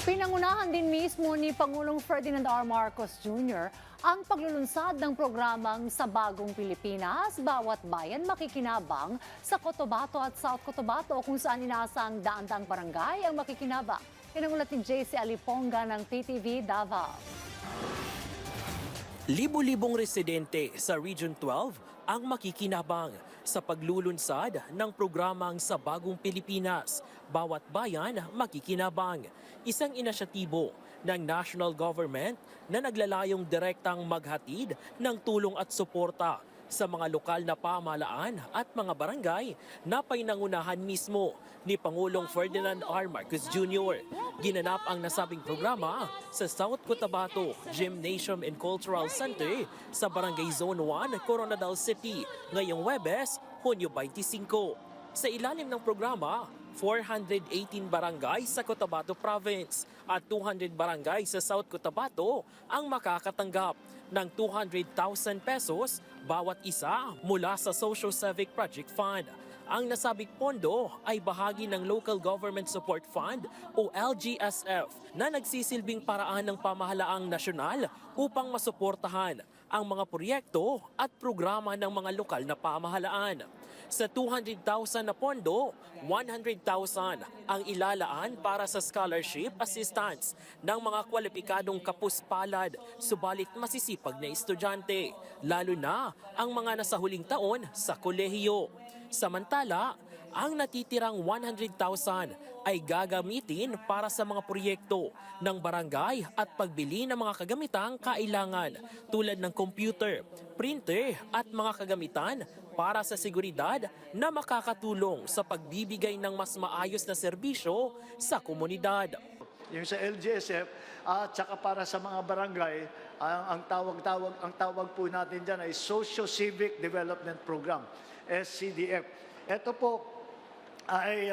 Pinangunahan din mismo ni Pangulong Ferdinand R. Marcos Jr. ang paglulunsad ng programang Sa Bagong Pilipinas, Bawat Bayan Makikinabang sa Cotabato at South Cotabato kung saan inaasang daan-daang barangay ang makikinabang. Yan ang ulat ni JC Aliponga ng PTV Davao. Libo-libong residente sa Region 12 ang makikinabang sa paglulunsad ng programang Sa Bagong Pilipinas, Bawat Bayan Makikinabang. Isang inisyatibo ng national government na naglalayong direktang maghatid ng tulong at suporta sa mga lokal na pamahalaan at mga barangay na pinangunahan mismo ni Pangulong Ferdinand R. Marcos Jr. Ginanap ang nasabing programa sa South Cotabato Gymnasium and Cultural Center sa Barangay Zone 1, Coronadal City ngayong Huwebes, Hunyo 25. Sa ilalim ng programa, 418 barangay sa Cotabato Province at 200 barangay sa South Cotabato ang makakatanggap ng 200,000 pesos bawat isa mula sa Social Civic Project Fund. Ang nasabing pondo ay bahagi ng Local Government Support Fund o LGSF na nagsisilbing paraan ng pamahalaang nasyonal upang masuportahan ang mga proyekto at programa ng mga lokal na pamahalaan. Sa 200,000 na pondo, 100,000 ang ilalaan para sa scholarship assistance ng mga kwalipikadong kapuspalad subalit masisipag na estudyante, lalo na ang mga nasa huling taon sa kolehiyo. Samantala, ang natitirang 100,000 ay gagamitin para sa mga proyekto ng barangay at pagbili ng mga kagamitang kailangan tulad ng computer, printer at mga kagamitan para sa seguridad na makakatulong sa pagbibigay ng mas maayos na serbisyo sa komunidad. Yung sa LGSF at saka para sa mga barangay, ang tawag po natin diyan ay Socio-Civic Development Program, SCDF. Ito po ay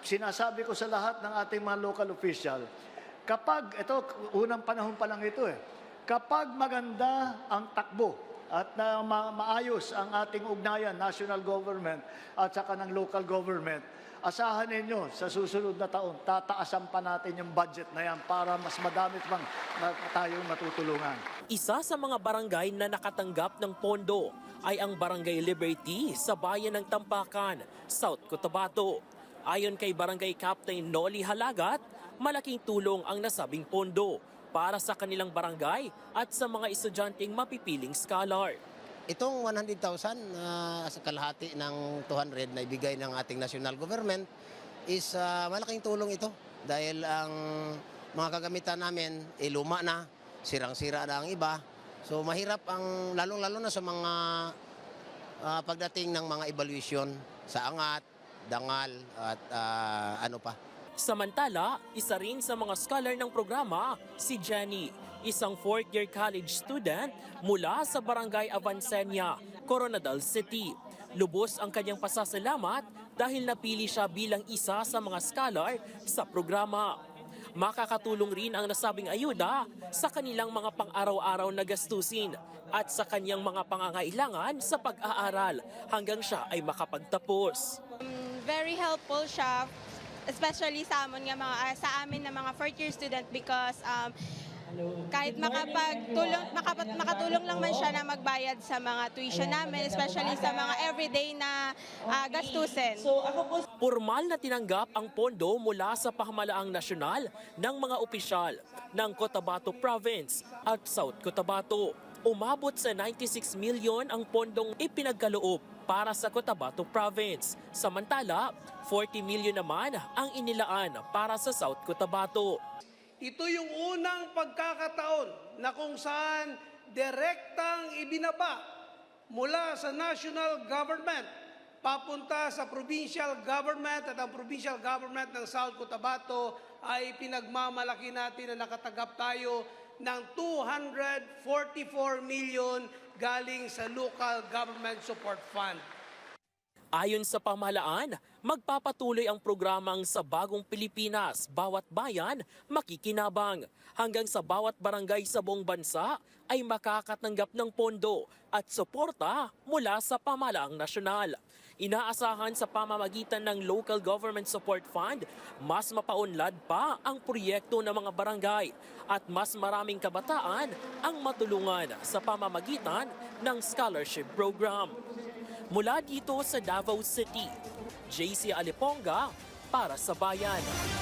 sinasabi ko sa lahat ng ating mga local official, kapag, ito, unang panahon pa lang ito kapag maganda ang takbo at na maayos ang ating ugnayan, national government at saka ng local government, asahan ninyo sa susunod na taon, tataasan pa natin yung budget na yan para mas madami pang tayong matutulungan. Isa sa mga barangay na nakatanggap ng pondo ay ang Barangay Liberty sa bayan ng Tampakan, South Cotabato. Ayon kay Barangay Captain Noli Halagat, malaking tulong ang nasabing pondo para sa kanilang barangay at sa mga estudyanteng mapipiling scholar. Itong 100,000 sa kalahati ng 200 na ibigay ng ating national government is malaking tulong ito dahil ang mga kagamitan namin luma na, sirang-sira na ang iba. So mahirap ang lalong-lalo na sa mga pagdating ng mga evaluation sa angat, dangal at ano pa. Samantala, isa rin sa mga scholar ng programa, si Jenny, isang fourth-year college student mula sa Barangay Avancenia, Coronadal City. Lubos ang kanyang pasasalamat dahil napili siya bilang isa sa mga scholar sa programa. Makakatulong rin ang nasabing ayuda sa kanilang mga pang-araw-araw na gastusin at sa kanyang mga pangangailangan sa pag-aaral hanggang siya ay makapagtapos. Very helpful siya, especially sa amin na mga fourth year student because kahit makatulong lang man siya na magbayad sa mga tuition namin, especially sa mga everyday na gastusin. Formal na tinanggap ang pondo mula sa pamahalaang nasyonal ng mga opisyal ng Cotabato Province at South Cotabato. Umabot sa 96 million ang pondong ipinagkaloob para sa Cotabato Province. Samantala, 40 million naman ang inilaan para sa South Cotabato. Ito yung unang pagkakataon na kung saan direktang ibinaba mula sa national government papunta sa provincial government at ang provincial government ng South Cotabato ay pinagmamalaki natin na nakatanggap tayo ng 244 million galing sa Local Government Support Fund. Ayon sa pamahalaan, Magpapatuloy ang programang Sa Bagong Pilipinas, Bawat Bayan Makikinabang, hanggang sa bawat barangay sa buong bansa ay makakatanggap ng pondo at suporta mula sa pamahalaang nasyonal. Inaasahan sa pamamagitan ng Local Government Support Fund, mas mapaunlad pa ang proyekto ng mga barangay at mas maraming kabataan ang matulungan sa pamamagitan ng scholarship program. Mula dito sa Davao City, JC Aliponga para sa Bayan.